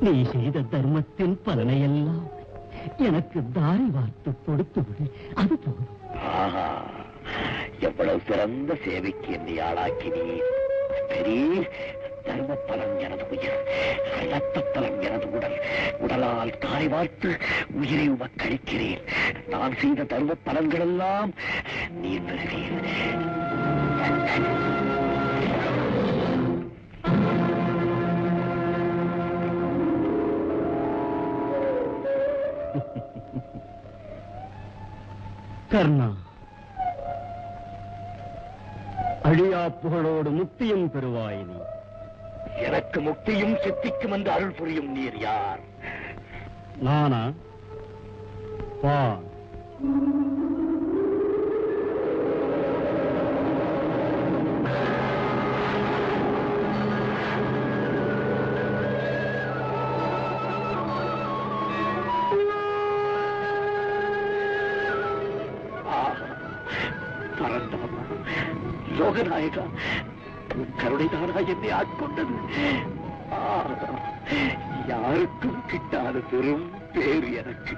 நீ செய்த தர்மத்தின் பலனையெல்லாம் எனக்கு தாரி வார்த்து கொடுத்து விடு, அது போதும். எவ்வளவு சிறந்த சேவைக்கு என்னை ஆளாக்கினீர். பெரிய தர்ம பலம் எனது உயிர், ரத்த பலம் எனது உடல். உடலால் தாரை வார்த்து உயிரை உமக்களிக்கிறேன். நான் செய்த தர்ம பலன்கள் எல்லாம் நீர் பெறுவீர். கர்ணா, அழியா புகழோடு முக்தியும் பெறுவாய் நீ. எனக்கு முக்தியும் சித்திக்கும் என்று அருள் புரியும் நீர் யார்? நானா? வா. லோகநாயகா, கருணைதானா என்னை ஆட்கொண்டது. யாருக்கும் கிட்டாத பெரும் பேர் எனக்கு.